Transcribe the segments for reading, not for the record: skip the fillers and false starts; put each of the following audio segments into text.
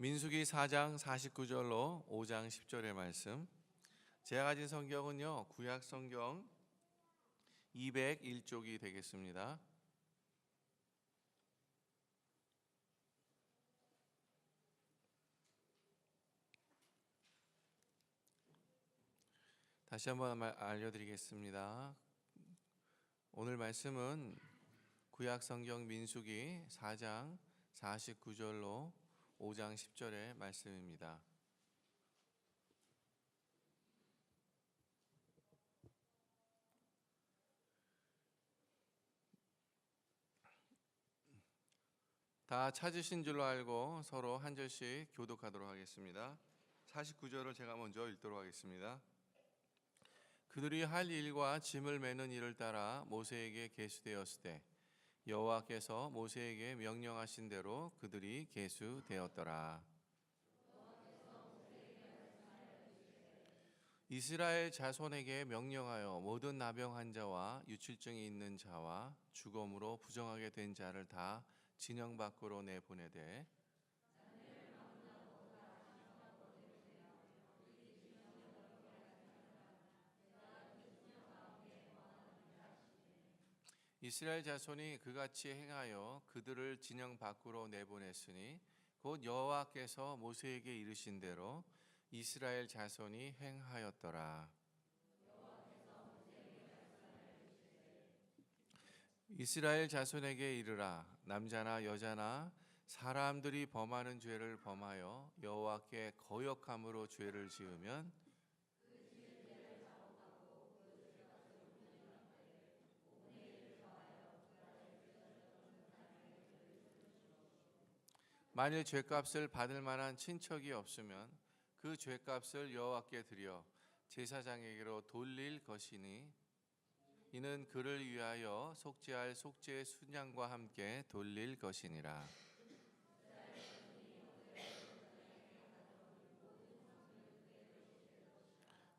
민수기 4장 49절로 5장 10절의 말씀. 제가 가진 성경은요, 구약 성경 201쪽이 되겠습니다. 다시 한번 알려드리겠습니다. 오늘 말씀은 구약 성경 민수기 4장 49절로 5장 10절의 말씀입니다. 다 찾으신 줄로 알고 서로 한 절씩 교독하도록 하겠습니다. 49절을 제가 먼저 읽도록 하겠습니다. 그들이 할 일과 짐을 매는 일을 따라 모세에게 계수되었으되 여호와께서 모세에게 명령하신 대로 그들이 계수되었더라. 이스라엘 자손에게 명령하여 모든 나병한 자와 유출증이 있는 자와 죽음으로 부정하게 된 자를 다 진영 밖으로 내보내되 이스라엘 자손이 그같이 행하여 그들을 진영 밖으로 내보냈으니 곧 여호와께서 모세에게 이르신 대로 이스라엘 자손이 행하였더라. 이스라엘 자손에게 이르라. 남자나 여자나 사람들이 범하는 죄를 범하여 여호와께 거역함으로 죄를 지으면 만일 죄값을 받을 만한 친척이 없으면 그 죄값을 여호와께 드려 제사장에게로 돌릴 것이니 이는 그를 위하여 속죄할 속죄 순양과 함께 돌릴 것이니라.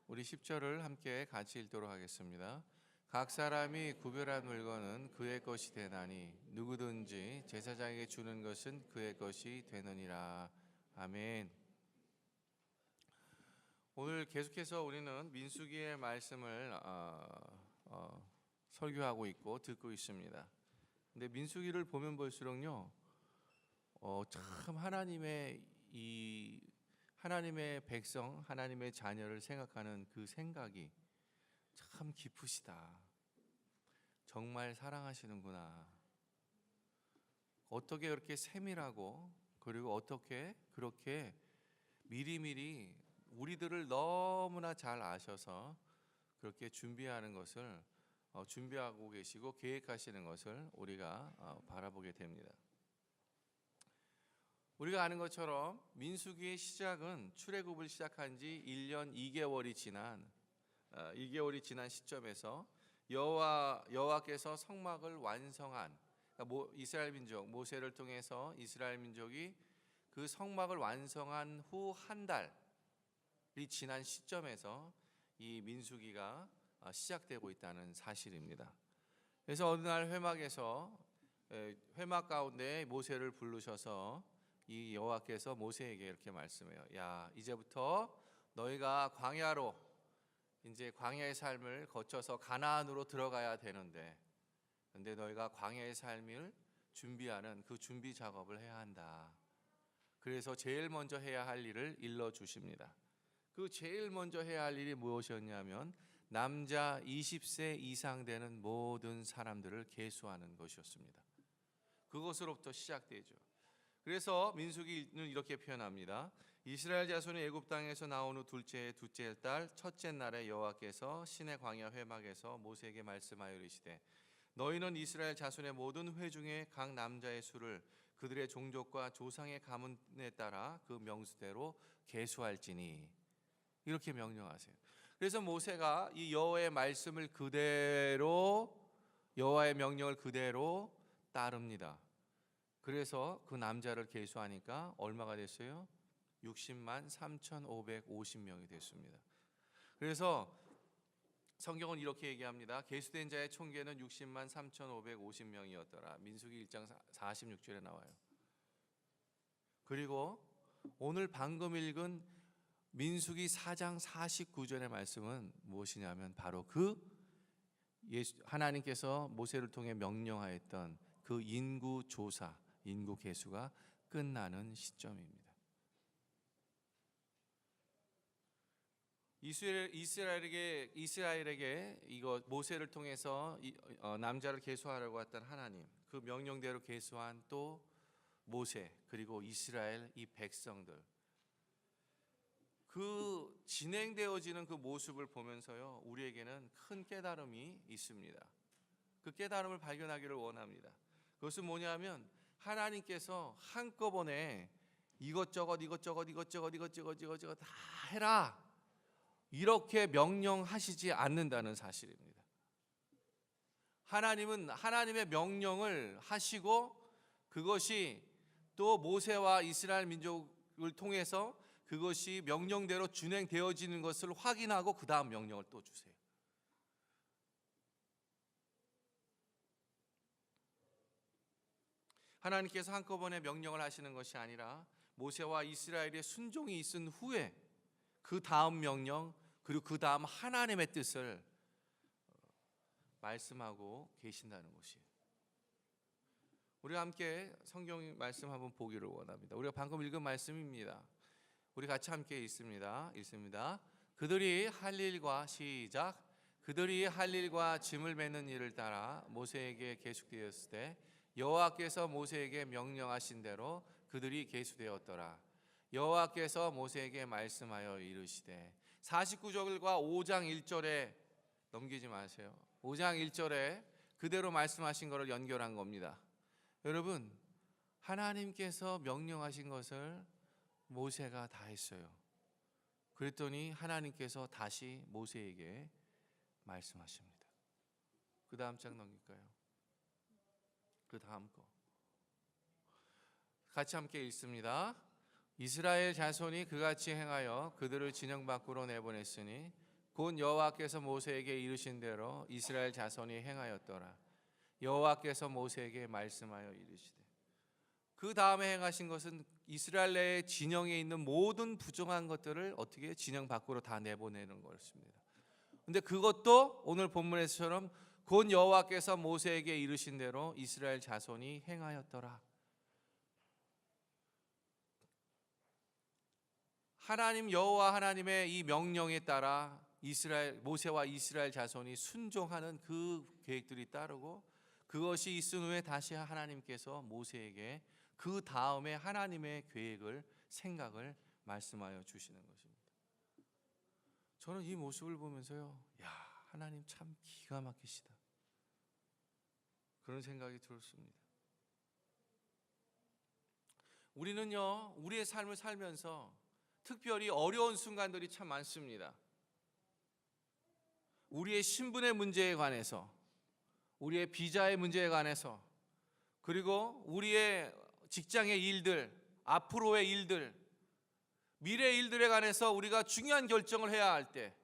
우리 10절을 함께 같이 읽도록 하겠습니다. 각 사람이 구별한 물건은 그의 것이 되나니 누구든지 제사장에게 주는 것은 그의 것이 되느니라. 아멘. 오늘 계속해서 우리는 민수기의 말씀을 설교하고 있고 듣고 있습니다. 근데 민수기를 보면 볼수록요, 참 하나님의 백성, 하나님의 자녀를 생각하는 그 생각이 참 깊으시다. 정말 사랑하시는구나. 어떻게 그렇게 세밀하고 그리고 어떻게 그렇게 미리미리 우리들을 너무나 잘 아셔서 그렇게 준비하는 것을 준비하고 계시고 계획하시는 것을 우리가 바라보게 됩니다. 우리가 아는 것처럼 민수기의 시작은 출애굽을 시작한 지 1년 2개월이 지난 시점에서 여호와께서 성막을 완성한, 그러니까 이스라엘 민족 모세를 통해서 이스라엘 민족이 그 성막을 완성한 후 한 달이 지난 시점에서 이 민수기가 시작되고 있다는 사실입니다. 그래서 어느 날 회막 가운데 모세를 부르셔서 이 여호와께서 모세에게 이렇게 말씀해요. 야, 이제부터 너희가 이제 광야의 삶을 거쳐서 가나안으로 들어가야 되는데, 근데 너희가 광야의 삶을 준비하는 그 준비 작업을 해야 한다. 그래서 제일 먼저 해야 할 일을 일러 주십니다. 그 제일 먼저 해야 할 일이 무엇이었냐면 남자 20세 이상 되는 모든 사람들을 계수하는 것이었습니다. 그것으로부터 시작되죠. 그래서 민수기는 이렇게 표현합니다. 이스라엘 자손이 애굽 땅에서 나온 후 둘째 달 첫째 날에 여호와께서 시내 광야 회막에서 모세에게 말씀하여 이르시되 너희는 이스라엘 자손의 모든 회 중에 각 남자의 수를 그들의 종족과 조상의 가문에 따라 그 명수대로 계수할지니, 이렇게 명령하세요. 그래서 모세가 이 여호와의 명령을 그대로 따릅니다. 그래서 그 남자를 계수하니까 얼마가 됐어요? 60만 3,550명이 됐습니다. 그래서 성경은 이렇게 얘기합니다. 계수된 자의 총계는 60만 3,550명이었더라. 민수기 1장 46절에 나와요. 그리고 오늘 방금 읽은 민수기 4장 49절의 말씀은 무엇이냐면 바로 하나님께서 모세를 통해 명령하였던 그 인구 조사, 인구 계수가 끝나는 시점입니다. 이스라엘에게 이거 모세를 통해서 남자를 계수하라고 했던 하나님, 그 명령대로 계수한 또 모세, 그리고 이스라엘 이 백성들, 그 진행되어지는 그 모습을 보면서요, 우리에게는 큰 깨달음이 있습니다. 그 깨달음을 발견하기를 원합니다. 그것은 뭐냐면 하나님께서 한꺼번에 이것저것 다 해라 이렇게 명령하시지 않는다는 사실입니다. 하나님은 하나님의 명령을 하시고 그것이 또 모세와 이스라엘 민족을 통해서 그것이 명령대로 진행되어지는 것을 확인하고 그 다음 명령을 또 주세요. 하나님께서 한꺼번에 명령을 하시는 것이 아니라 모세와 이스라엘의 순종이 있은 후에 그 다음 명령, 그리고 그 다음 하나님의 뜻을 말씀하고 계신다는 것이에요. 우리가 함께 성경 말씀 한번 보기를 원합니다. 우리가 방금 읽은 말씀입니다. 우리 같이 함께 읽습니다. 그들이 할 일과 시작. 그들이 할 일과 짐을 매는 일을 따라 모세에게 계속되었을 때 여호와께서 모세에게 명령하신 대로 그들이 계수되었더라. 여호와께서 모세에게 말씀하여 이르시되 49절과 5장 1절에 넘기지 마세요. 5장 1절에 그대로 말씀하신 것을 연결한 겁니다. 여러분, 하나님께서 명령하신 것을 모세가 다 했어요. 그랬더니 하나님께서 다시 모세에게 말씀하십니다. 그 다음 장 넘길까요? 그 다음 거 같이 함께 읽습니다. 이스라엘 자손이 그같이 행하여 그들을 진영 밖으로 내보냈으니 곧 여호와께서 모세에게 이르신 대로 이스라엘 자손이 행하였더라. 여호와께서 모세에게 말씀하여 이르시되. 그 다음에 행하신 것은 이스라엘 내의 진영에 있는 모든 부정한 것들을 어떻게 진영 밖으로 다 내보내는 것입니다. 근데 그것도 오늘 본문에서처럼 곧 여호와께서 모세에게 이르신 대로 이스라엘 자손이 행하였더라. 하나님 여호와 하나님의 이 명령에 따라 모세와 이스라엘 자손이 순종하는 그 계획들이 따르고, 그것이 있은 후에 다시 하나님께서 모세에게 그 다음에 하나님의 계획을, 생각을 말씀하여 주시는 것입니다. 저는 이 모습을 보면서요, 야, 하나님 참 기가 막히시다, 그런 생각이 들었습니다. 우리는요, 우리의 삶을 살면서 특별히 어려운 순간들이 참 많습니다. 우리의 신분의 문제에 관해서, 우리의 비자의 문제에 관해서, 그리고 우리의 직장의 일들, 앞으로의 일들, 미래의 일들에 관해서 우리가 중요한 결정을 해야 할 때,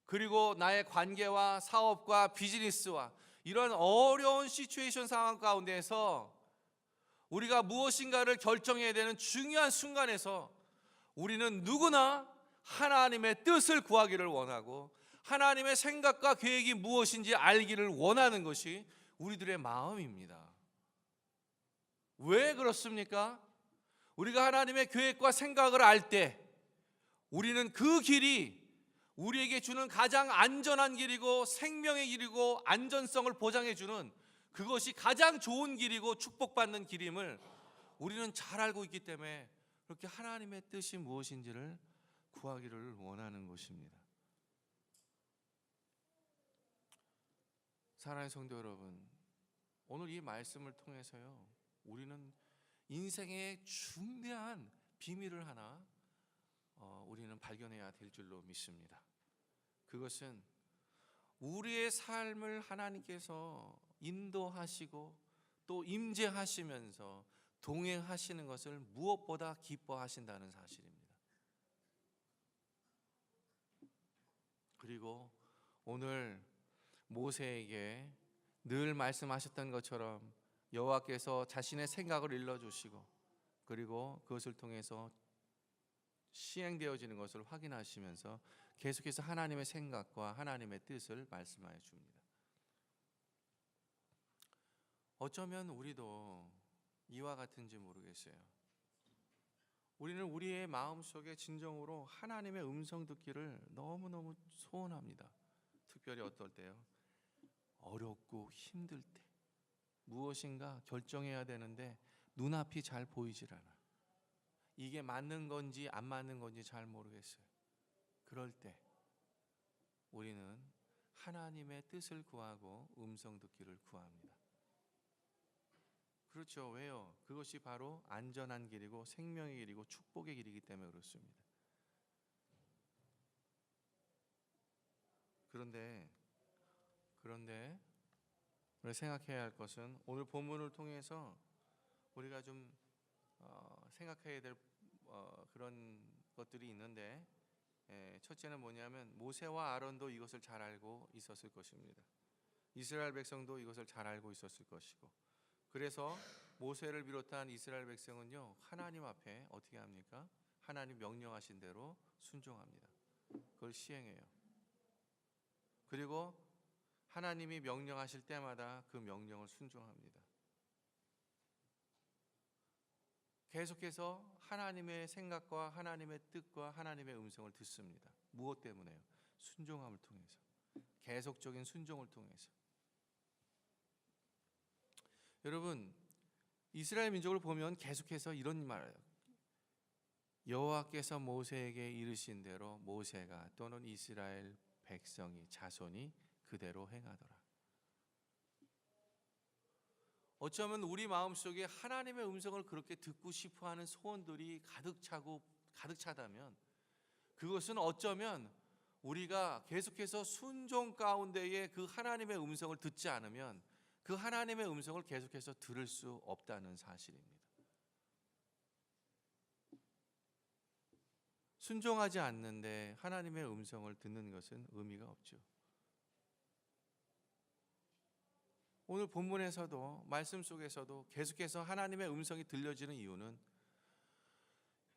그리고 나의 관계와 사업과 비즈니스와 이런 어려운 시츄에이션 상황 가운데서 우리가 무엇인가를 결정해야 되는 중요한 순간에서 우리는 누구나 하나님의 뜻을 구하기를 원하고 하나님의 생각과 계획이 무엇인지 알기를 원하는 것이 우리들의 마음입니다. 왜 그렇습니까? 우리가 하나님의 계획과 생각을 알 때 우리는 그 길이 우리에게 주는 가장 안전한 길이고 생명의 길이고 안전성을 보장해 주는, 그것이 가장 좋은 길이고 축복받는 길임을 우리는 잘 알고 있기 때문에 그렇게 하나님의 뜻이 무엇인지를 구하기를 원하는 것입니다. 사랑하는 성도 여러분, 오늘 이 말씀을 통해서요, 우리는 인생의 중대한 비밀을 하나 우리는 발견해야 될 줄로 믿습니다. 그것은 우리의 삶을 하나님께서 인도하시고 또 임재하시면서 동행하시는 것을 무엇보다 기뻐하신다는 사실입니다. 그리고 오늘 모세에게 늘 말씀하셨던 것처럼 여호와께서 자신의 생각을 일러주시고, 그리고 그것을 통해서 시행되어지는 것을 확인하시면서 계속해서 하나님의 생각과 하나님의 뜻을 말씀하여 줍니다. 어쩌면 우리도 이와 같은지 모르겠어요. 우리는 우리의 마음속에 진정으로 하나님의 음성 듣기를 너무너무 소원합니다. 특별히 어떨 때요? 어렵고 힘들 때, 무엇인가 결정해야 되는데 눈앞이 잘 보이질 않아. 이게 맞는 건지 안 맞는 건지 잘 모르겠어요. 그럴 때 우리는 하나님의 뜻을 구하고 음성 듣기를 구합니다. 그렇죠. 왜요? 그것이 바로 안전한 길이고 생명의 길이고 축복의 길이기 때문에 그렇습니다. 그런데 우리가 생각해야 할 것은 오늘 본문을 통해서 우리가 좀 생각해야 될 그런 것들이 있는데, 첫째는 뭐냐면 모세와 아론도 이것을 잘 알고 있었을 것입니다. 이스라엘 백성도 이것을 잘 알고 있었을 것이고, 그래서 모세를 비롯한 이스라엘 백성은요, 하나님 앞에 어떻게 합니까? 하나님 명령하신 대로 순종합니다. 그걸 시행해요. 그리고 하나님이 명령하실 때마다 그 명령을 순종합니다. 계속해서 하나님의 생각과 하나님의 뜻과 하나님의 음성을 듣습니다. 무엇 때문에요? 순종함을 통해서, 계속적인 순종을 통해서. 여러분, 이스라엘 민족을 보면 계속해서 이런 말을 해요. 여호와께서 모세에게 이르신 대로 모세가 또는 이스라엘 백성이 자손이 그대로 행하더라. 어쩌면 우리 마음속에 하나님의 음성을 그렇게 듣고 싶어하는 소원들이 가득 차다면, 그것은 어쩌면 우리가 계속해서 순종 가운데에 그 하나님의 음성을 듣지 않으면 그 하나님의 음성을 계속해서 들을 수 없다는 사실입니다. 순종하지 않는데 하나님의 음성을 듣는 것은 의미가 없죠. 오늘 본문에서도 말씀 속에서도 계속해서 하나님의 음성이 들려지는 이유는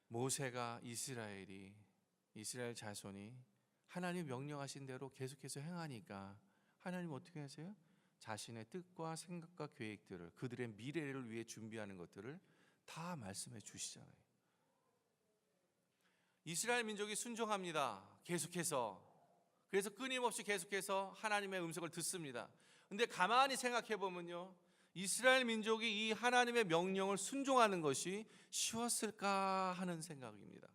모세가 이스라엘 자손이 하나님 명령하신 대로 계속해서 행하니까 하나님 어떻게 하세요? 자신의 뜻과 생각과 계획들을, 그들의 미래를 위해 준비하는 것들을 다 말씀해 주시잖아요. 이스라엘 민족이 순종합니다. 계속해서. 그래서 끊임없이 계속해서 하나님의 음성을 듣습니다. 근데 가만히 생각해 보면요, 이스라엘 민족이 이 하나님의 명령을 순종하는 것이 쉬웠을까 하는 생각입니다.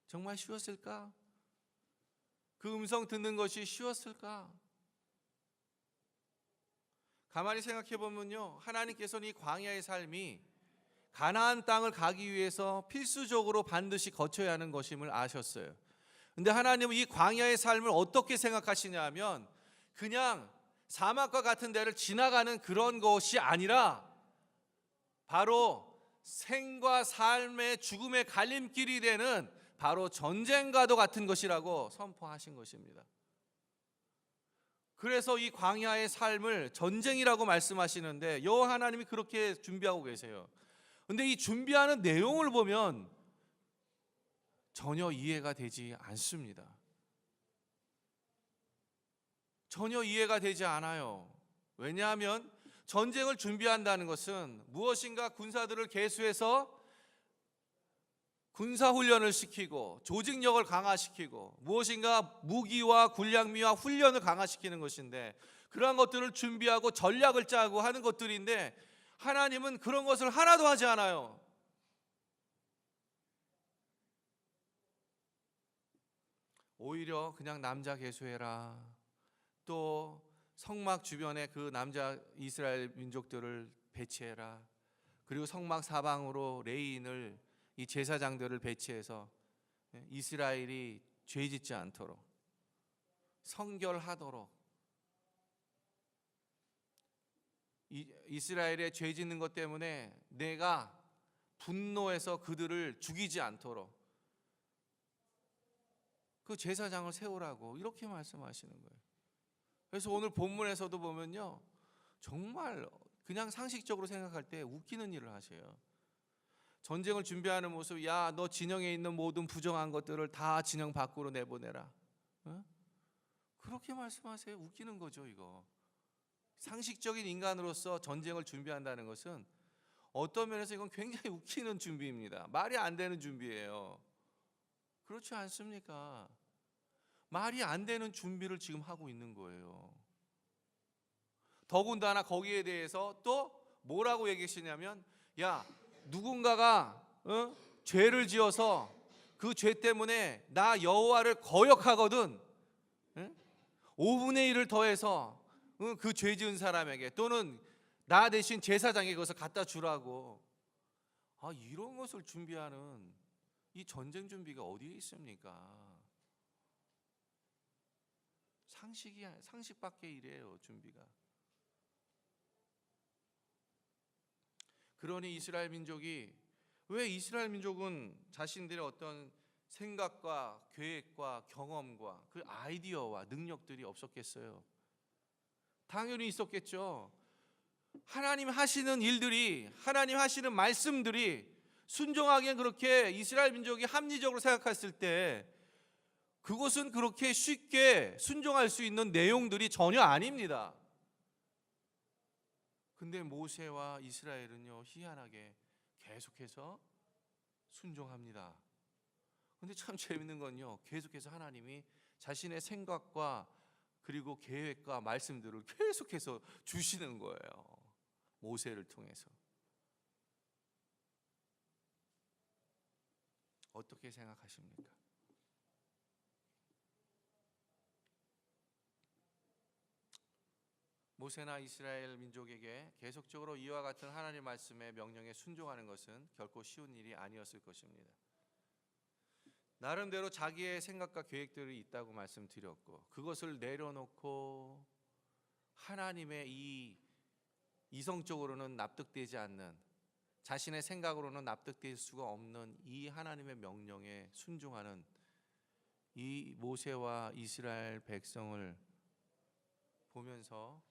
정말 쉬웠을까? 그 음성 듣는 것이 쉬웠을까? 가만히 생각해 보면요, 하나님께서는 이 광야의 삶이 가나안 땅을 가기 위해서 필수적으로 반드시 거쳐야 하는 것임을 아셨어요. 근데 하나님은 이 광야의 삶을 어떻게 생각하시냐면 그냥 사막과 같은 데를 지나가는 그런 것이 아니라 바로 생과 삶의 죽음의 갈림길이 되는 바로 전쟁과도 같은 것이라고 선포하신 것입니다. 그래서 이 광야의 삶을 전쟁이라고 말씀하시는데 여호와 하나님이 그렇게 준비하고 계세요. 근데 이 준비하는 내용을 보면 전혀 이해가 되지 않습니다. 전혀 이해가 되지 않아요. 왜냐하면 전쟁을 준비한다는 것은 무엇인가 군사들을 계수해서 군사훈련을 시키고 조직력을 강화시키고 무엇인가 무기와 군량미와 훈련을 강화시키는 것인데, 그러한 것들을 준비하고 전략을 짜고 하는 것들인데 하나님은 그런 것을 하나도 하지 않아요. 오히려 그냥 남자 계수해라, 또 성막 주변에 그 남자 이스라엘 민족들을 배치해라, 그리고 성막 사방으로 레인을, 이 제사장들을 배치해서 이스라엘이 죄짓지 않도록 성결하도록, 이스라엘의 죄짓는 것 때문에 내가 분노해서 그들을 죽이지 않도록 그 제사장을 세우라고 이렇게 말씀하시는 거예요. 그래서 오늘 본문에서도 보면요, 정말 그냥 상식적으로 생각할 때 웃기는 일을 하세요. 전쟁을 준비하는 모습, 야, 너 진영에 있는 모든 부정한 것들을 다 진영 밖으로 내보내라. 어? 그렇게 말씀하세요. 웃기는 거죠, 이거. 상식적인 인간으로서 전쟁을 준비한다는 것은 어떤 면에서 이건 굉장히 웃기는 준비입니다. 말이 안 되는 준비예요. 그렇지 않습니까? 말이 안 되는 준비를 지금 하고 있는 거예요. 더군다나 거기에 대해서 또 뭐라고 얘기하시냐면, 야, 누군가가 죄를 지어서 그 죄 때문에 나 여호와를 거역하거든 5분의 1을 더해서 그 죄 지은 사람에게 또는 나 대신 제사장에게 그것을 갖다 주라고. 이런 것을 준비하는 이 전쟁 준비가 어디에 있습니까? 상식 밖의 일이에요, 준비가. 그러니 이스라엘 민족이, 왜 이스라엘 민족은 자신들의 어떤 생각과 계획과 경험과 그 아이디어와 능력들이 없었겠어요? 당연히 있었겠죠. 하나님 하시는 일들이, 하나님 하시는 말씀들이 순종하기엔 그렇게 이스라엘 민족이 합리적으로 생각했을 때 그것은 그렇게 쉽게 순종할 수 있는 내용들이 전혀 아닙니다. 근데 모세와 이스라엘은요, 희한하게 계속해서 순종합니다. 근데 참 재밌는 건요, 계속해서 하나님이 자신의 생각과 그리고 계획과 말씀들을 계속해서 주시는 거예요, 모세를 통해서. 어떻게 생각하십니까? 모세나 이스라엘 민족에게 계속적으로 이와 같은 하나님 말씀의 명령에 순종하는 것은 결코 쉬운 일이 아니었을 것입니다. 나름대로 자기의 생각과 계획들이 있다고 말씀드렸고, 그것을 내려놓고 하나님의 이 이성적으로는 납득되지 않는, 자신의 생각으로는 납득될 수가 없는 이 하나님의 명령에 순종하는 이 모세와 이스라엘 백성을 보면서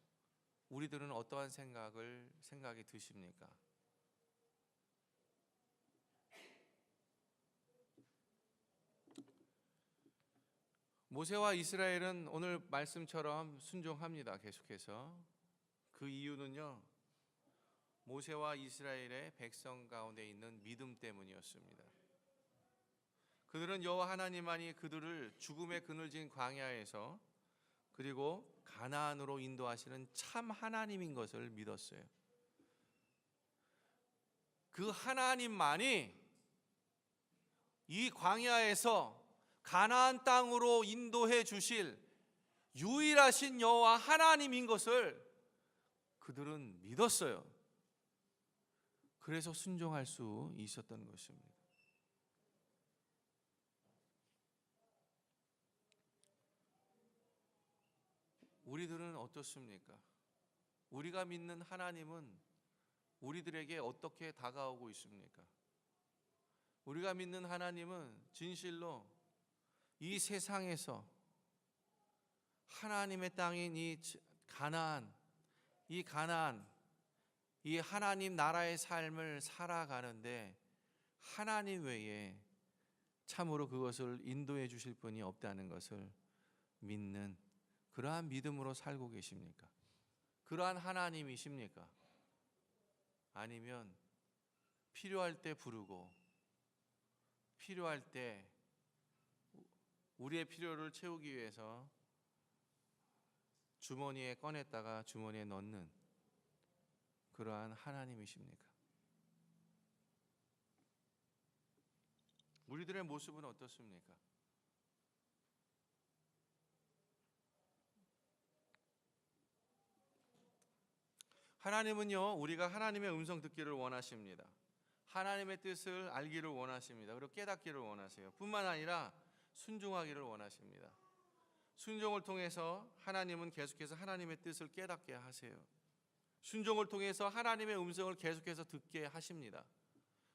우리들은 어떠한 생각이 드십니까? 모세와 이스라엘은 오늘 말씀처럼 순종합니다. 계속해서. 그 이유는요, 모세와 이스라엘의 백성 가운데 있는 믿음 때문이었습니다. 그들은 여호와 하나님만이 그들을 죽음의 그늘진 광야에서 그리고 가나안으로 인도하시는 참 하나님인 것을 믿었어요. 그 하나님만이 이 광야에서 가나안 땅으로 인도해 주실 유일하신 여호와 하나님인 것을 그들은 믿었어요. 그래서 순종할 수 있었던 것입니다. 우리들은 어떻습니까? 우리가 믿는 하나님은 우리들에게 어떻게 다가오고 있습니까? 우리가 믿는 하나님은 진실로 이 세상에서 하나님의 땅인 이 가나안, 이 하나님 나라의 삶을 살아가는데 하나님 외에 참으로 그것을 인도해 주실 분이 없다는 것을 믿는 그러한 믿음으로 살고 계십니까? 그러한 하나님이십니까? 아니면 필요할 때 부르고 필요할 때 우리의 필요를 채우기 위해서 주머니에 꺼냈다가 주머니에 넣는 그러한 하나님이십니까? 우리들의 모습은 어떻습니까? 하나님은요, 우리가 하나님의 음성 듣기를 원하십니다. 하나님의 뜻을 알기를 원하십니다. 그리고 깨닫기를 원하세요. 뿐만 아니라 순종하기를 원하십니다. 순종을 통해서 하나님은 계속해서 하나님의 뜻을 깨닫게 하세요. 순종을 통해서 하나님의 음성을 계속해서 듣게 하십니다.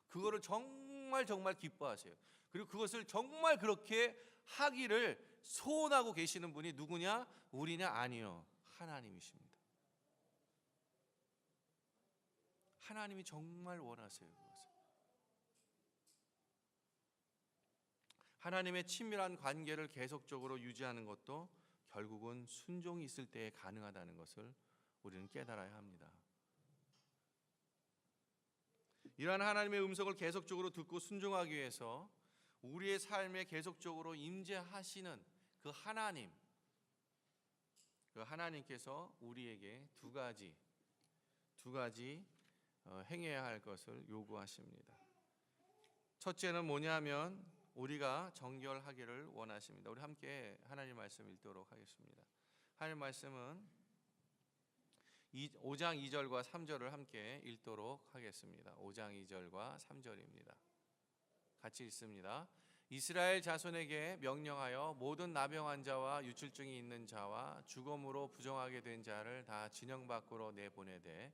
그거를 정말 기뻐하세요. 그리고 그것을 정말 그렇게 하기를 소원하고 계시는 분이 누구냐? 우리냐? 아니요, 하나님이십니다. 하나님이 정말 원하세요. 그것을. 하나님의 친밀한 관계를 계속적으로 유지하는 것도 결국은 순종이 있을 때에 가능하다는 것을 우리는 깨달아야 합니다. 이러한 하나님의 음성을 계속적으로 듣고 순종하기 위해서 우리의 삶에 계속적으로 임재하시는 그 하나님께서 우리에게 두 가지 행해야 할 것을 요구하십니다. 첫째는 뭐냐면 우리가 정결하기를 원하십니다. 우리 함께 하나님 말씀 읽도록 하겠습니다. 하나님 말씀은 5장 2절과 3절을 함께 읽도록 하겠습니다. 5장 2절과 3절입니다. 같이 읽습니다. 이스라엘 자손에게 명령하여 모든 나병한 자와 유출증이 있는 자와 죽음으로 부정하게 된 자를 다 진영 밖으로 내보내되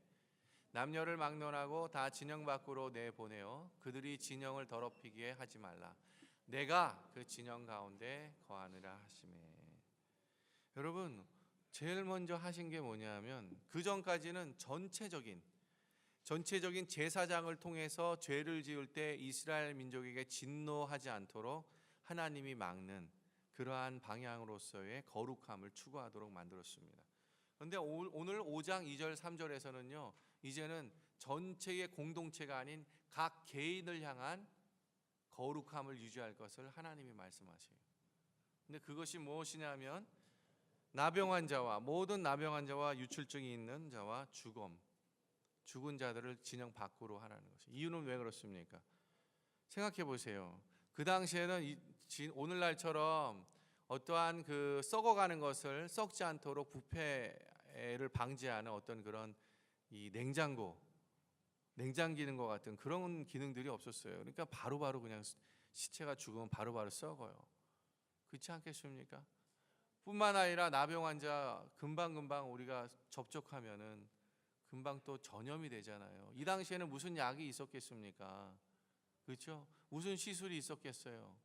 남녀를 막론하고 다 진영 밖으로 내보내어 그들이 진영을 더럽히게 하지 말라. 내가 그 진영 가운데 거하느라 하시매. 여러분, 제일 먼저 하신 게 뭐냐면 그 전까지는 전체적인 제사장을 통해서 죄를 지을 때 이스라엘 민족에게 진노하지 않도록 하나님이 막는 그러한 방향으로서의 거룩함을 추구하도록 만들었습니다. 그런데 오늘 5장 2절 3절에서는요, 이제는 전체의 공동체가 아닌 각 개인을 향한 거룩함을 유지할 것을 하나님이 말씀하셔요. 근데 그것이 무엇이냐면 모든 나병한 자와 유출증이 있는 자와 죽은 자들을 진영 밖으로 하라는 것이죠. 이유는 왜 그렇습니까? 생각해 보세요. 그 당시에는 오늘날처럼 어떠한 그 썩어가는 것을 썩지 않도록 부패를 방지하는 어떤 그런 이 냉장 기능과 같은 그런 기능들이 없었어요. 그러니까 바로바로 그냥 시체가 죽으면 바로바로 썩어요. 그렇지 않겠습니까? 뿐만 아니라 나병 환자 금방 우리가 접촉하면은 금방 또 전염이 되잖아요. 이 당시에는 무슨 약이 있었겠습니까? 그렇죠? 무슨 시술이 있었겠어요?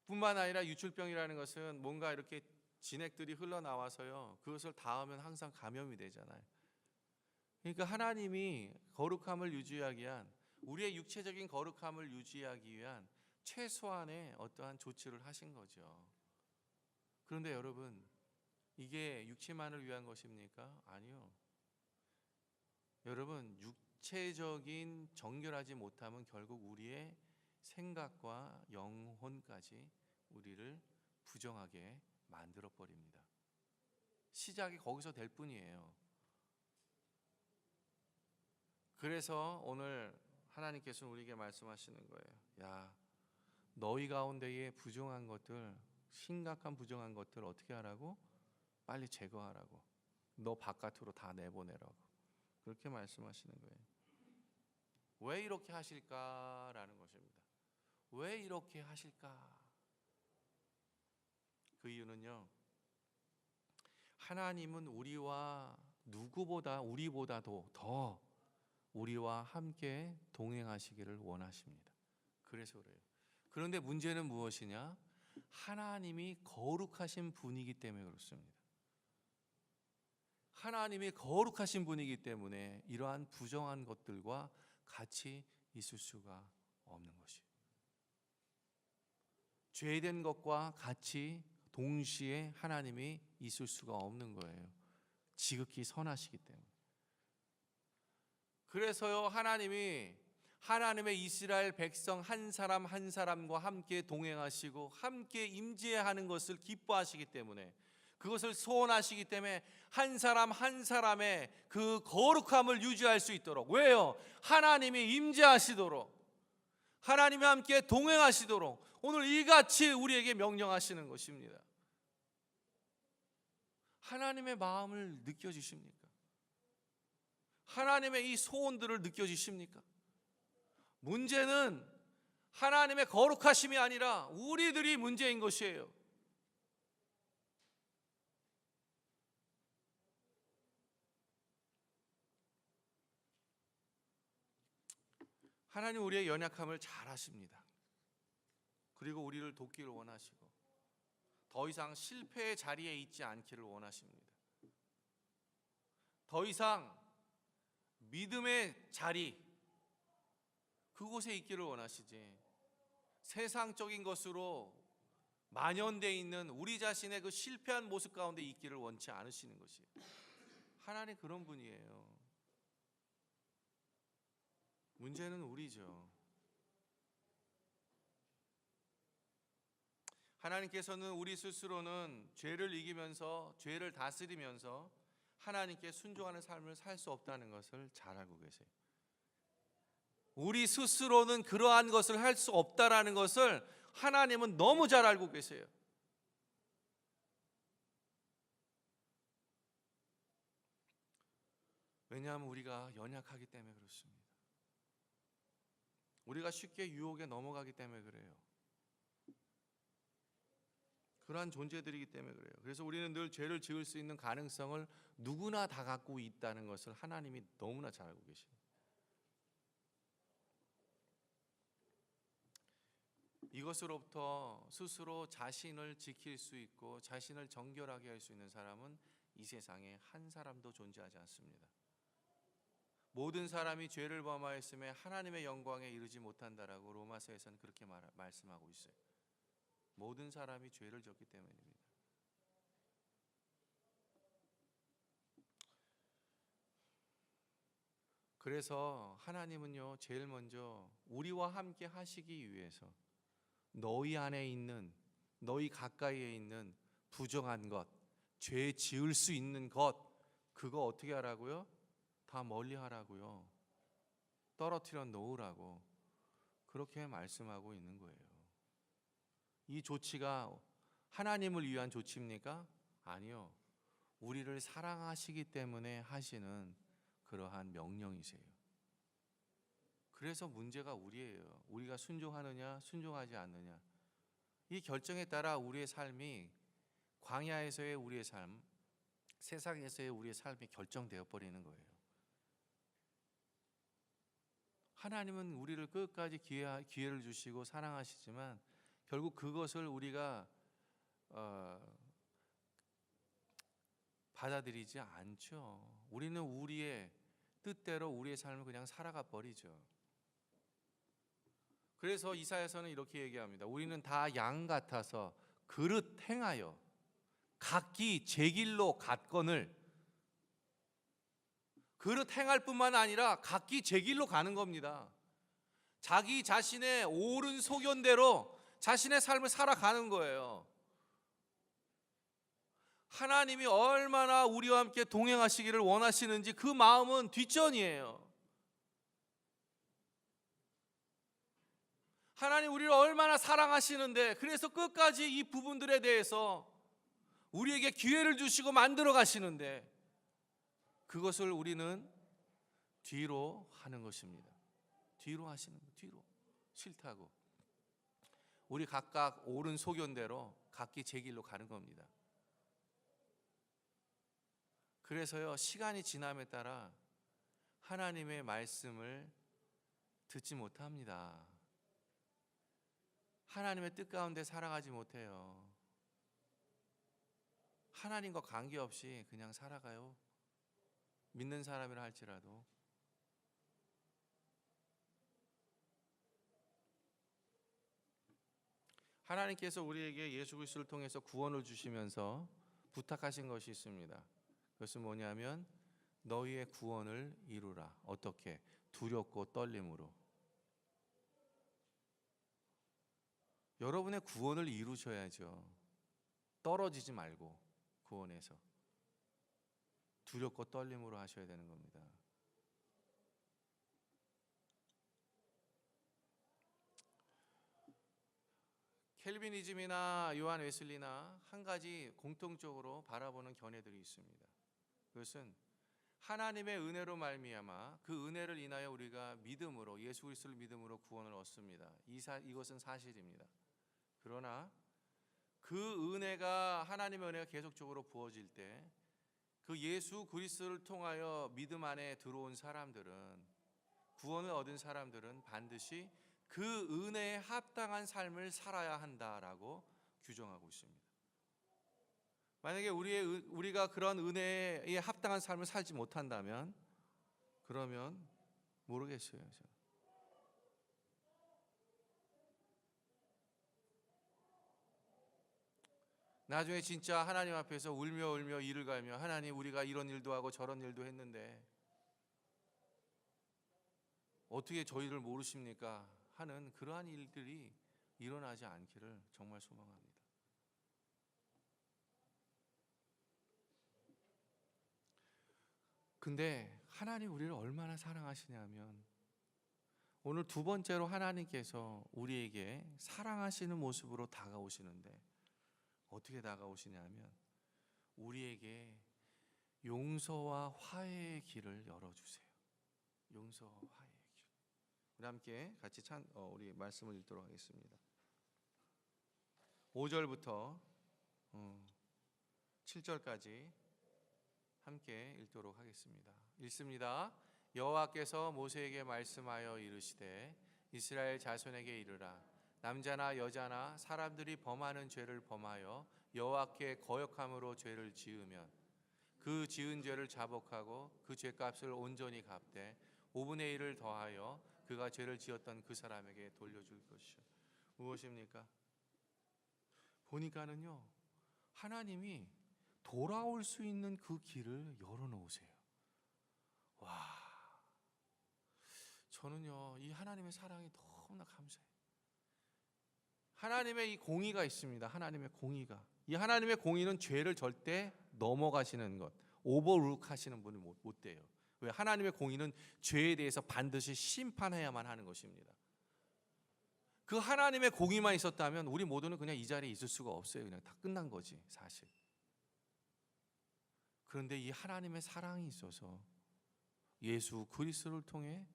뿐만 아니라 유출병이라는 것은 뭔가 이렇게 진액들이 흘러나와서요, 그것을 닿으면 항상 감염이 되잖아요. 그러니까 하나님이 거룩함을 유지하기 위한, 우리의 육체적인 거룩함을 유지하기 위한 최소한의 어떠한 조치를 하신 거죠. 그런데 여러분, 이게 육체만을 위한 것입니까? 아니요. 여러분, 육체적인 정결하지 못함은 결국 우리의 생각과 영혼까지 우리를 부정하게 만들어 버립니다. 시작이 거기서 될 뿐이에요. 그래서 오늘 하나님께서 우리에게 말씀하시는 거예요. 야, 너희 가운데에 부정한 것들, 심각한 부정한 것들 어떻게 하라고? 빨리 제거하라고. 너 바깥으로 다 내보내라고. 그렇게 말씀하시는 거예요. 왜 이렇게 하실까라는 것입니다. 왜 이렇게 하실까? 그 이유는요, 하나님은 우리보다도 더 우리와 함께 동행하시기를 원하십니다. 그래서 그래요. 그런데 문제는 무엇이냐? 하나님이 거룩하신 분이기 때문에 그렇습니다. 하나님이 거룩하신 분이기 때문에 이러한 부정한 것들과 같이 있을 수가 없는 것이에요. 죄된 것과 같이 동시에 하나님이 있을 수가 없는 거예요. 지극히 선하시기 때문에. 그래서요, 하나님의 이스라엘 백성 한 사람 한 사람과 함께 동행하시고 함께 임재하는 것을 기뻐하시기 때문에, 그것을 소원하시기 때문에 한 사람 한 사람의 그 거룩함을 유지할 수 있도록, 왜요? 하나님이 임재하시도록, 하나님과 함께 동행하시도록 오늘 이같이 우리에게 명령하시는 것입니다. 하나님의 마음을 느껴지십니까? 하나님의 이 소원들을 느껴지십니까? 문제는 하나님의 거룩하심이 아니라 우리들이 문제인 것이에요. 하나님 우리의 연약함을 잘 아십니다. 그리고 우리를 돕기를 원하시고 더 이상 실패의 자리에 있지 않기를 원하십니다. 더 이상 믿음의 자리, 그곳에 있기를 원하시지, 세상적인 것으로 만연되어 있는 우리 자신의 그 실패한 모습 가운데 있기를 원치 않으시는 것이에요. 하나님 그런 분이에요. 문제는 우리죠. 하나님께서는 우리 스스로는 죄를 이기면서 죄를 다스리면서 하나님께 순종하는 삶을 살 수 없다는 것을 잘 알고 계세요. 우리 스스로는 그러한 것을 할 수 없다라는 것을 하나님은 너무 잘 알고 계세요. 왜냐하면 우리가 연약하기 때문에 그렇습니다. 우리가 쉽게 유혹에 넘어가기 때문에 그래요. 그러한 존재들이기 때문에 그래요. 그래서 우리는 늘 죄를 지을 수 있는 가능성을 누구나 다 갖고 있다는 것을 하나님이 너무나 잘 알고 계십니다. 이것으로부터 스스로 자신을 지킬 수 있고 자신을 정결하게 할 수 있는 사람은 이 세상에 한 사람도 존재하지 않습니다. 모든 사람이 죄를 범하였음에 하나님의 영광에 이르지 못한다라고 로마서에서는 그렇게 말씀하고 있어요. 모든 사람이 죄를 졌기 때문입니다. 그래서 하나님은요, 제일 먼저 우리와 함께 하시기 위해서 너희 안에 있는, 너희 가까이에 있는 부정한 것, 죄 지을 수 있는 것, 그거 어떻게 하라고요? 다 멀리 하라고요. 떨어뜨려 놓으라고 그렇게 말씀하고 있는 거예요. 이 조치가 하나님을 위한 조치입니까? 아니요. 우리를 사랑하시기 때문에 하시는 그러한 명령이세요. 그래서 문제가 우리예요. 우리가 순종하느냐 순종하지 않느냐, 이 결정에 따라 우리의 삶이, 광야에서의 우리의 삶, 세상에서의 우리의 삶이 결정되어 버리는 거예요. 하나님은 우리를 끝까지 기회를 주시고 사랑하시지만 결국 그것을 우리가 받아들이지 않죠. 우리는 우리의 뜻대로 우리의 삶을 그냥 살아가 버리죠. 그래서 이사야서는 이렇게 얘기합니다. 우리는 다 양 같아서 그릇 행하여 각기 제 길로 갔거늘. 그릇 행할 뿐만 아니라 각기 제 길로 가는 겁니다. 자기 자신의 옳은 소견대로 자신의 삶을 살아가는 거예요. 하나님이 얼마나 우리와 함께 동행하시기를 원하시는지 그 마음은 뒷전이에요. 하나님 우리를 얼마나 사랑하시는데, 그래서 끝까지 이 부분들에 대해서 우리에게 기회를 주시고 만들어 가시는데, 그것을 우리는 뒤로 하는 것입니다. 뒤로 하시는 거, 뒤로. 싫다고. 우리 각각 옳은 소견대로 각기 제 길로 가는 겁니다. 그래서요, 시간이 지남에 따라 하나님의 말씀을 듣지 못합니다. 하나님의 뜻 가운데 살아가지 못해요. 하나님과 관계없이 그냥 살아가요. 믿는 사람이라 할지라도. 하나님께서 우리에게 예수 그리스도를 통해서 구원을 주시면서 부탁하신 것이 있습니다. 그것은 뭐냐면 너희의 구원을 이루라. 어떻게? 두렵고 떨림으로. 여러분의 구원을 이루셔야죠. 떨어지지 말고 구원에서 두렵고 떨림으로 하셔야 되는 겁니다. 켈비니즘이나 요한 웨슬리나 한 가지 공통적으로 바라보는 견해들이 있습니다. 그것은 하나님의 은혜로 말미암아 그 은혜를 인하여 우리가 믿음으로, 예수 그리스도를 믿음으로 구원을 얻습니다. 이것은 사실입니다. 그러나 그 은혜가, 하나님의 은혜가 계속적으로 부어질 때 그 예수 그리스도를 통하여 믿음 안에 들어온 사람들은, 구원을 얻은 사람들은 반드시 그 은혜에 합당한 삶을 살아야 한다라고 규정하고 있습니다. 만약에 우리가 그런 은혜에 합당한 삶을 살지 못한다면, 그러면 모르겠어요. 나중에 진짜 하나님 앞에서 울며 울며 이를 갈며 하나님 우리가 이런 일도 하고 저런 일도 했는데 어떻게 저희를 모르십니까? 하는 그러한 일들이 일어나지 않기를 정말 소망합니다. 근데 하나님 우리를 얼마나 사랑하시냐면 오늘 두 번째로 하나님께서 우리에게 사랑하시는 모습으로 다가오시는데 어떻게 다가오시냐면 우리에게 용서와 화해의 길을 열어주세요. 용서와 화해의 길. 우리 함께 같이 우리 말씀을 읽도록 하겠습니다. 5절부터 7절까지 함께 읽도록 하겠습니다. 읽습니다. 여호와께서 모세에게 말씀하여 이르시되 이스라엘 자손에게 이르라. 남자나 여자나 사람들이 범하는 죄를 범하여 여호와께 거역함으로 죄를 지으면 그 지은 죄를 자복하고 그 죄값을 온전히 갚되 5분의 1을 더하여 그가 죄를 지었던 그 사람에게 돌려줄 것이요. 무엇입니까? 보니까는요, 하나님이 돌아올 수 있는 그 길을 열어놓으세요. 와, 저는요 이 하나님의 사랑이 너무나 감사해요. 하나님의 이 공의가 있습니다. 하나님의 공의가. 이 하나님의 공의는 죄를 절대 넘어가시는 것, 오버룩 하시는 분이 못 돼요. 왜? 하나님의 공의는 죄에 대해서 반드시 심판해야만 하는 것입니다. 그 하나님의 공의만 있었다면 우리 모두는 그냥 이 자리에 있을 수가 없어요. 그냥 다 끝난 거지 사실. 그런데 이 하나님의 사랑이 있어서 예수 그리스도를 통해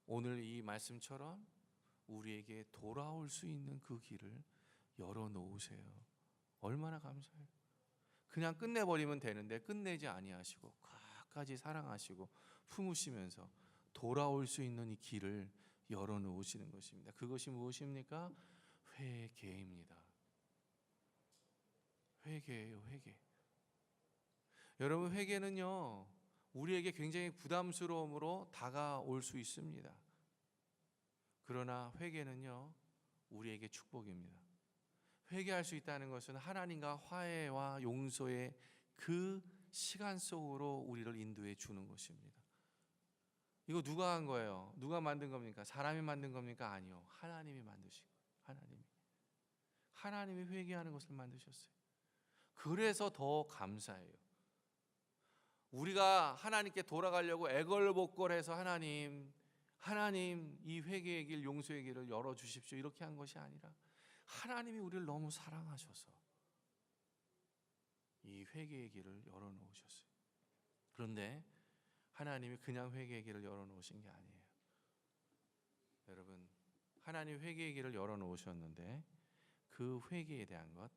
오늘 이 말씀처럼 우리에게 돌아올 수 있는 그 길을 열어놓으세요. 얼마나 감사해요. 그냥 끝내버리면 되는데 끝내지 아니하시고 끝까지 사랑하시고 품으시면서 돌아올 수 있는 이 길을 열어놓으시는 것입니다. 그것이 무엇입니까? 회개입니다. 회개예요. 회개. 여러분, 회개는요 우리에게 굉장히 부담스러움으로 다가올 수 있습니다. 그러나 회개는요 우리에게 축복입니다. 회개할 수 있다는 것은 하나님과 화해와 용서의 그 시간 속으로 우리를 인도해 주는 것입니다. 이거 누가 한 거예요? 누가 만든 겁니까? 사람이 만든 겁니까? 아니요, 하나님이 만드신 거예요. 하나님이 회개하는 것을 만드셨어요. 그래서 더 감사해요. 우리가 하나님께 돌아가려고 애걸복걸해서 하나님 이 회개의 길, 용서의 길을 열어주십시오 이렇게 한 것이 아니라 하나님이 우리를 너무 사랑하셔서 이 회개의 길을 열어놓으셨어요. 그런데 하나님이 그냥 회개의 길을 열어놓으신 게 아니에요. 여러분, 하나님 회개의 길을 열어놓으셨는데 그 회개에 대한 것,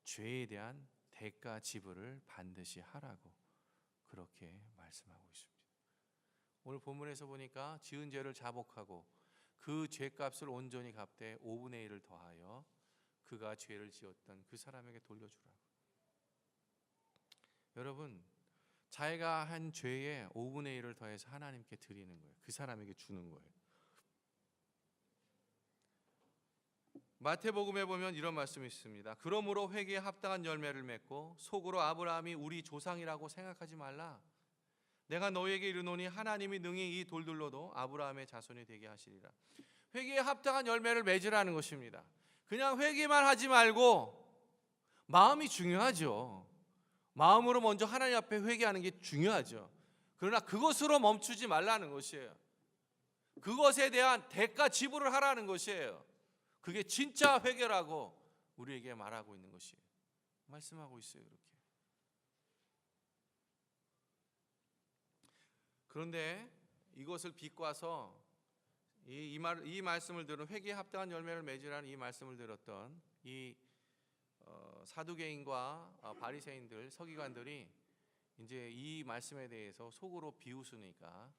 죄에 대한 대가 지불을 반드시 하라고 그렇게 말씀하고 있습니다. 오늘 본문에서 보니까 지은 죄를 자복하고 그 죄값을 온전히 갚되 5분의 1을 더하여 그가 죄를 지었던 그 사람에게 돌려주라고. 여러분, 자기가 한 죄의 5분의 1을 더해서 하나님께 드리는 거예요. 그 사람에게 주는 거예요. 마태복음에 보면 이런 말씀이 있습니다. 그러므로 회개에 합당한 열매를 맺고 속으로 아브라함이 우리 조상이라고 생각하지 말라. 내가 너희에게 이르노니 하나님이 능히 이 돌들로도 아브라함의 자손이 되게 하시리라. 회개에 합당한 열매를 맺으라는 것입니다. 그냥 회개만 하지 말고 마음이 중요하죠. 마음으로 먼저 하나님 앞에 회개하는 게 중요하죠. 그러나 그것으로 멈추지 말라는 것이에요. 그것에 대한 대가 지불을 하라는 것이에요. 그게 진짜 회개라고 우리에게 말하고 있는 것이에요. 말씀하고 있어요. 이렇게. 그런데 이것을 비꼬아서 이 말씀을 들은 회개에 합당한 열매를 맺으라는 이 말씀을 들었던 이 사두개인과 바리새인들, 서기관들이 이제 이 말씀에 대해서 속으로 비웃으니까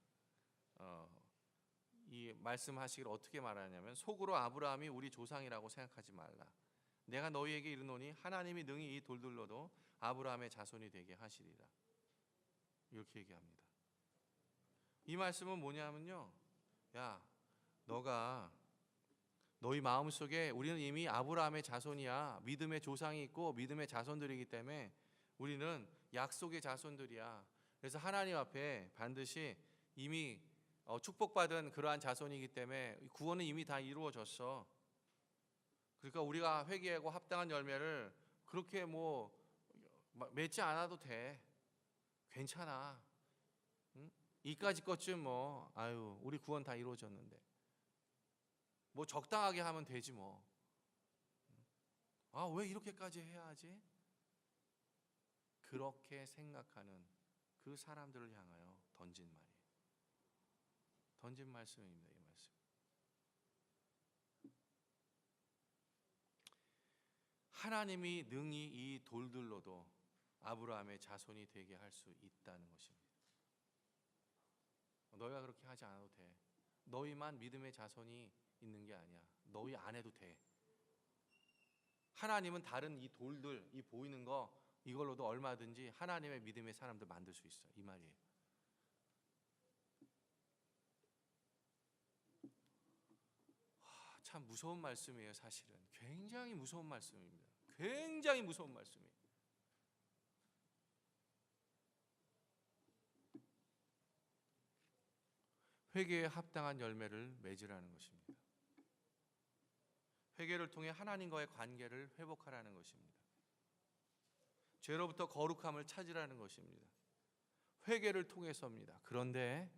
이 말씀하시기를 어떻게 말하냐면 속으로 아브라함이 우리 조상이라고 생각하지 말라. 내가 너희에게 이르노니 하나님이 능히 이 돌들로도 아브라함의 자손이 되게 하시리라. 이렇게 얘기합니다. 이 말씀은 뭐냐면요, 야, 너가 너희 마음속에 우리는 이미 아브라함의 자손이야. 믿음의 조상이 있고 믿음의 자손들이기 때문에 우리는 약속의 자손들이야. 그래서 하나님 앞에 반드시 이미 축복받은 그러한 자손이기 때문에 구원은 이미 다 이루어졌어. 그러니까 우리가 회개하고 합당한 열매를 그렇게 맺지 않아도 돼. 괜찮아. 응? 이까지 것쯤 우리 구원 다 이루어졌는데 적당하게 하면 되지 뭐. 왜 이렇게까지 해야 하지? 그렇게 생각하는 그 사람들을 향하여 던진 말이에요. 던진 말씀입니다. 이 말씀. 하나님이 능히 이 돌들로도 아브라함의 자손이 되게 할 수 있다는 것입니다. 너희가 그렇게 하지 않아도 돼. 너희만 믿음의 자손이 있는 게 아니야. 너희 안 해도 돼. 하나님은 다른 이 돌들, 이 보이는 거 이걸로도 얼마든지 하나님의 믿음의 사람들 만들 수 있어. 이 말이에요. 참 무서운 말씀이에요. 사실은 굉장히 무서운 말씀입니다. 굉장히 무서운 말씀이에요. 회개에 합당한 열매를 맺으라는 것입니다. 회개를 통해 하나님과의 관계를 회복하라는 것입니다. 죄로부터 거룩함을 찾으라는 것입니다. 회개를 통해서입니다. 그런데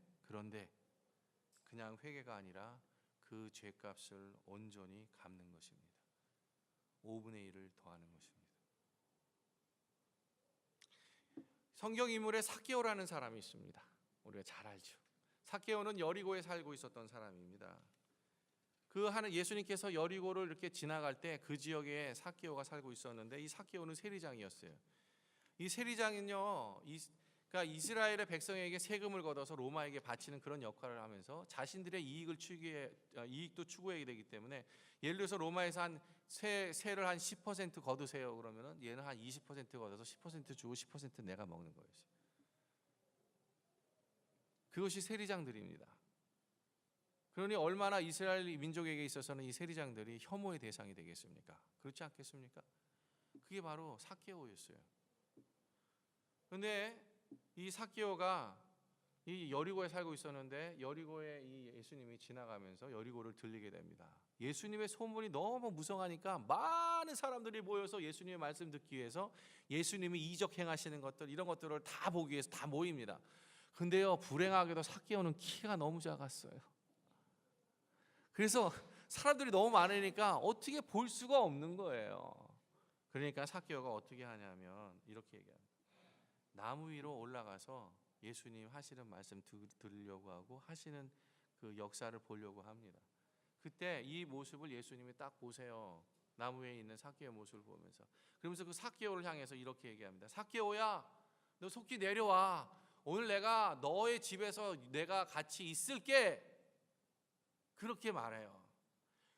그냥 회개가 아니라 그 죄값을 온전히 갚는 것입니다. 5분의 1을 더하는 것입니다. 성경 인물에 삭개오라는 사람이 있습니다. 우리가 잘 알죠. 삭개오는 여리고에 살고 있었던 사람입니다. 예수님께서 여리고를 이렇게 지나갈 때 그 지역에 삭개오가 살고 있었는데 이 삭개오는 세리장이었어요. 이 세리장은요, 그러니까 이스라엘의 백성에게 세금을 걷어서 로마에게 바치는 그런 역할을 하면서 자신들의 이익도 추구해야 되기 때문에, 예를 들어서 로마에서 세를 한 10% 거두세요 그러면은 얘는 한 20% 걷어서 10% 주고 10% 내가 먹는 거였어요. 그것이 세리장들입니다. 그러니 얼마나 이스라엘 민족에게 있어서는 이 세리장들이 혐오의 대상이 되겠습니까? 그렇지 않겠습니까? 그게 바로 삭개오였어요. 그런데 이 삭개오가 이 여리고에 살고 있었는데 여리고에 이 예수님이 지나가면서 여리고를 들리게 됩니다. 예수님의 소문이 너무 무성하니까 많은 사람들이 모여서 예수님의 말씀 듣기 위해서 예수님이 이적 행하시는 것들, 이런 것들을 다 보기 위해서 다 모입니다. 근데요, 불행하게도 삭개오는 키가 너무 작았어요. 그래서 사람들이 너무 많으니까 어떻게 볼 수가 없는 거예요. 그러니까 삭개오가 어떻게 하냐면 이렇게 얘기합니다. 나무 위로 올라가서 예수님 하시는 말씀 들으려고 하고 하시는 그 역사를 보려고 합니다. 그때 이 모습을 예수님이 딱 보세요. 나무 위에 있는 삭개오 모습을 보면서. 그러면서 그 삭개오를 향해서 이렇게 얘기합니다. 삭개오야, 너 속히 내려와. 오늘 내가 너의 집에서 내가 같이 있을게. 그렇게 말해요.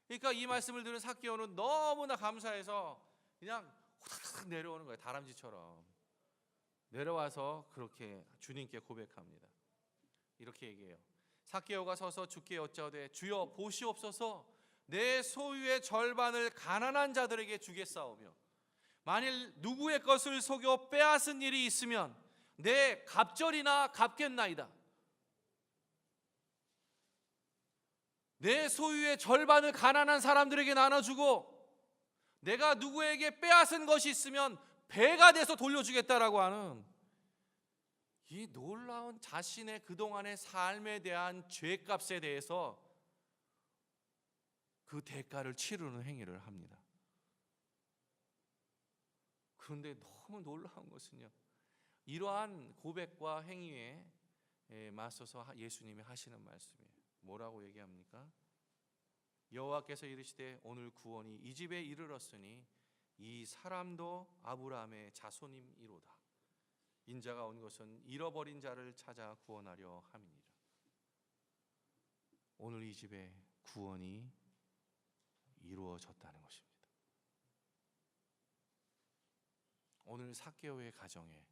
그러니까 이 말씀을 들은 삭개오는 너무나 감사해서 그냥 후다닥 내려오는 거예요. 다람쥐처럼 내려와서 그렇게 주님께 고백합니다. 이렇게 얘기해요. 삭개오가 서서 주께 여짜오되 주여 보시옵소서, 내 소유의 절반을 가난한 자들에게 주겠사오며 만일 누구의 것을 속여 빼앗은 일이 있으면 내 갑절이나 갚겠나이다. 내 소유의 절반을 가난한 사람들에게 나눠주고 내가 누구에게 빼앗은 것이 있으면 배가 돼서 돌려주겠다라고 하는 이 놀라운 자신의 그동안의 삶에 대한 죄값에 대해서 그 대가를 치르는 행위를 합니다. 그런데 너무 놀라운 것은요, 이러한 고백과 행위에 맞서서 예수님이 하시는 말씀이에요. 뭐라고 얘기합니까? 여호와께서 이르시되 오늘 구원이 이 집에 이르렀으니 이 사람도 아브라함의 자손임이로다. 인자가 온 것은 잃어버린 자를 찾아 구원하려 함이니라. 오늘 이 집에 구원이 이루어졌다는 것입니다. 오늘 삭개오의 가정에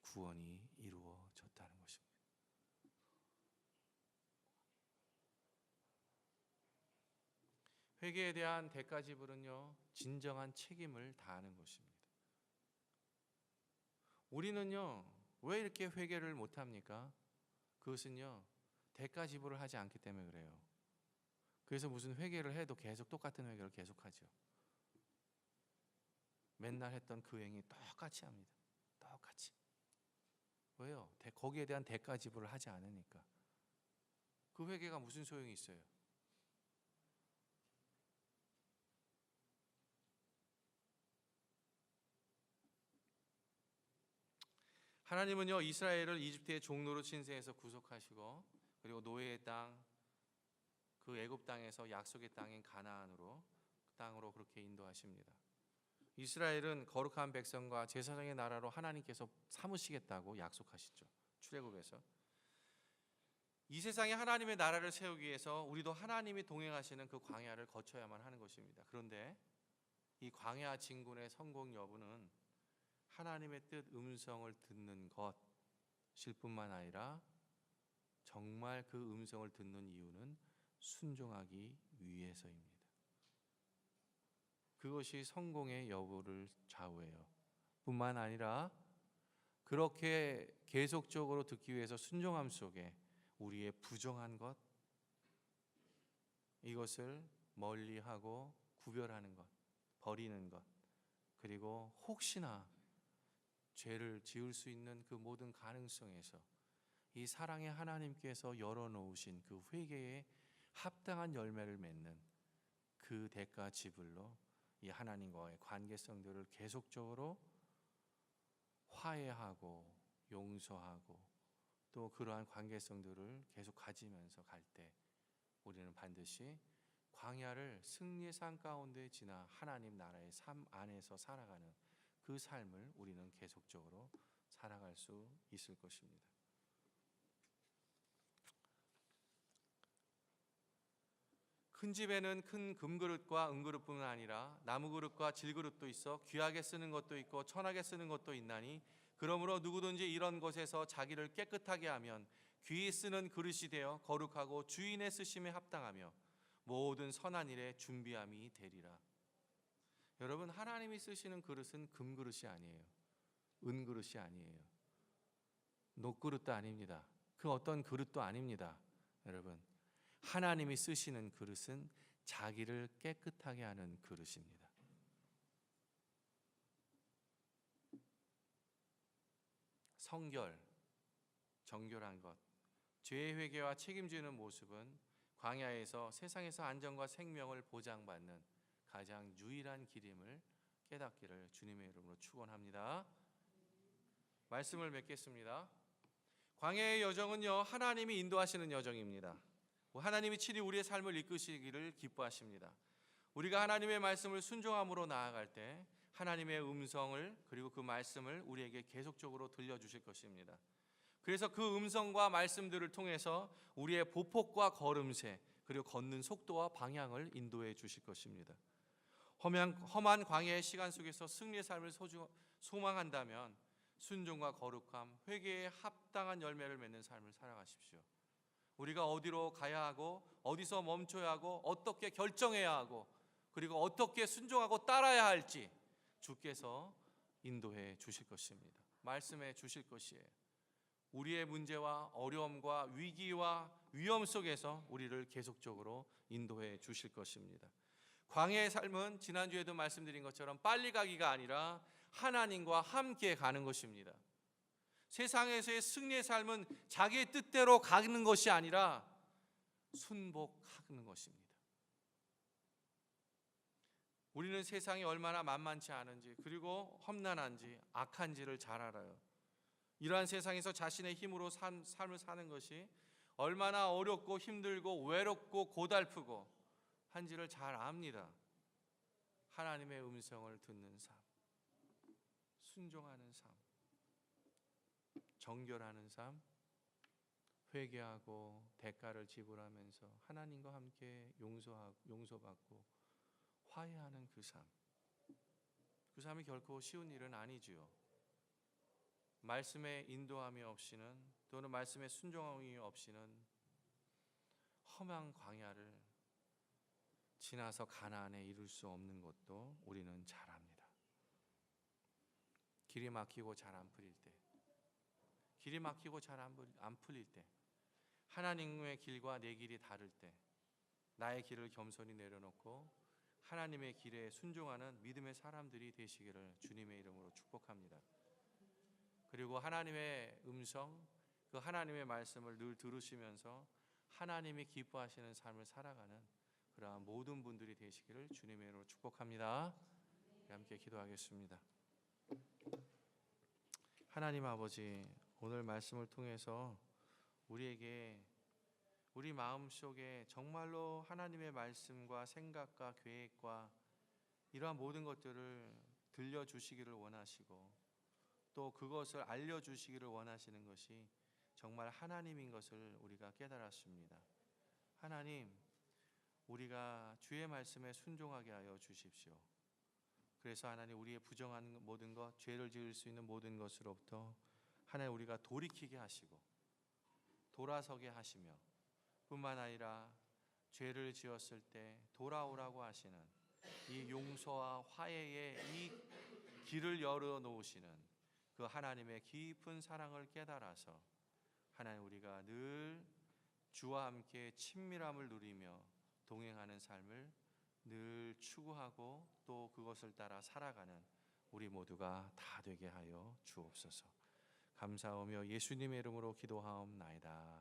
구원이 이루어졌다는 것입니다. 회개에 대한 대가 지불은요, 진정한 책임을 다하는 것입니다. 우리는요, 왜 이렇게 회개를 못합니까? 그것은요, 대가 지불을 하지 않기 때문에 그래요. 그래서 무슨 회개를 해도 계속 똑같은 회개를 계속하죠. 맨날 했던 그 행위 똑같이 합니다. 똑같이. 왜요? 거기에 대한 대가 지불을 하지 않으니까. 그 회개가 무슨 소용이 있어요? 하나님은요, 이스라엘을 이집트의 종로로 신세해서 구속하시고, 그리고 노예의 땅, 그 애굽 땅에서 약속의 땅인 가나안으로, 그 땅으로 그렇게 인도하십니다. 이스라엘은 거룩한 백성과 제사장의 나라로 하나님께서 삼으시겠다고 약속하시죠. 출애굽에서. 이 세상에 하나님의 나라를 세우기 위해서 우리도 하나님이 동행하시는 그 광야를 거쳐야만 하는 것입니다. 그런데 이 광야 진군의 성공 여부는 하나님의 뜻 음성을 듣는 것일 뿐만 아니라 정말 그 음성을 듣는 이유는 순종하기 위해서입니다. 그것이 성공의 여부를 좌우해요. 뿐만 아니라 그렇게 계속적으로 듣기 위해서 순종함 속에 우리의 부정한 것, 이것을 멀리하고 구별하는 것, 버리는 것, 그리고 혹시나 죄를 지을 수 있는 그 모든 가능성에서 이 사랑의 하나님께서 열어놓으신 그 회개에 합당한 열매를 맺는 그 대가 지불로 이 하나님과의 관계성들을 계속적으로 화해하고 용서하고 또 그러한 관계성들을 계속 가지면서 갈 때 우리는 반드시 광야를 승리의 산 가운데 지나 하나님 나라의 삶 안에서 살아가는 그 삶을 우리는 계속적으로 살아갈 수 있을 것입니다. 큰 집에는 큰 금그릇과 은그릇뿐만 아니라 나무그릇과 질그릇도 있어 귀하게 쓰는 것도 있고 천하게 쓰는 것도 있나니 그러므로 누구든지 이런 것에서 자기를 깨끗하게 하면 귀히 쓰는 그릇이 되어 거룩하고 주인의 쓰심에 합당하며 모든 선한 일에 준비함이 되리라. 여러분, 하나님이 쓰시는 그릇은 금그릇이 아니에요. 은그릇이 아니에요. 녹그릇도 아닙니다. 그 어떤 그릇도 아닙니다. 여러분, 하나님이 쓰시는 그릇은 자기를 깨끗하게 하는 그릇입니다. 성결, 정결한 것, 죄의 회개와 책임지는 모습은 광야에서 세상에서 안전과 생명을 보장받는 가장 유일한 길임을 깨닫기를 주님의 이름으로 축원합니다. 말씀을 맺겠습니다. 광야의 여정은요, 하나님이 인도하시는 여정입니다. 하나님이 친히 우리의 삶을 이끄시기를 기뻐하십니다. 우리가 하나님의 말씀을 순종함으로 나아갈 때 하나님의 음성을 그리고 그 말씀을 우리에게 계속적으로 들려주실 것입니다. 그래서 그 음성과 말씀들을 통해서 우리의 보폭과 걸음새 그리고 걷는 속도와 방향을 인도해 주실 것입니다. 험한 광야의 시간 속에서 승리의 삶을 소망한다면 순종과 거룩함, 회개에 합당한 열매를 맺는 삶을 살아가십시오. 우리가 어디로 가야 하고 어디서 멈춰야 하고 어떻게 결정해야 하고 그리고 어떻게 순종하고 따라야 할지 주께서 인도해 주실 것입니다. 말씀해 주실 것이에요. 우리의 문제와 어려움과 위기와 위험 속에서 우리를 계속적으로 인도해 주실 것입니다. 광야의 삶은 지난주에도 말씀드린 것처럼 빨리 가기가 아니라 하나님과 함께 가는 것입니다. 세상에서의 승리의 삶은 자기의 뜻대로 가는 것이 아니라 순복하는 것입니다. 우리는 세상이 얼마나 만만치 않은지 그리고 험난한지 악한지를 잘 알아요. 이러한 세상에서 자신의 힘으로 삶을 사는 것이 얼마나 어렵고 힘들고 외롭고 고달프고 한지를 잘 압니다. 하나님의 음성을 듣는 삶, 순종하는 삶, 정결하는 삶, 회개하고 대가를 지불하면서 하나님과 함께 용서받고 화해하는 그 삶. 그 삶이 결코 쉬운 일은 아니지요. 말씀의 인도함이 없이는 또는 말씀의 순종함이 없이는 험한 광야를 지나서 가나안에 이룰 수 없는 것도 우리는 잘 압니다. 길이 막히고 잘 안 풀릴 때, 길이 막히고 잘 안 풀릴 때, 하나님의 길과 내 길이 다를 때, 나의 길을 겸손히 내려놓고 하나님의 길에 순종하는 믿음의 사람들이 되시기를 주님의 이름으로 축복합니다. 그리고 하나님의 음성, 그 하나님의 말씀을 늘 들으시면서 하나님이 기뻐하시는 삶을 살아가는 그러한 모든 분들이 되시기를 주님의 이름으로 축복합니다. 함께 기도하겠습니다. 하나님 아버지, 오늘 말씀을 통해서 우리에게 우리 마음속에 정말로 하나님의 말씀과 생각과 계획과 이러한 모든 것들을 들려주시기를 원하시고 또 그것을 알려주시기를 원하시는 것이 정말 하나님인 것을 우리가 깨달았습니다. 하나님, 우리가 주의 말씀에 순종하게 하여 주십시오. 그래서 하나님, 우리의 부정한 모든 것, 죄를 지을 수 있는 모든 것으로부터 하나님 우리가 돌이키게 하시고 돌아서게 하시며 뿐만 아니라 죄를 지었을 때 돌아오라고 하시는 이 용서와 화해의 이 길을 열어 놓으시는 그 하나님의 깊은 사랑을 깨달아서 하나님, 우리가 늘 주와 함께 친밀함을 누리며 동행하는 삶을 늘 추구하고 또 그것을 따라 살아가는 우리 모두가 다 되게 하여 주옵소서. 감사하며 예수님의 이름으로 기도하옵나이다.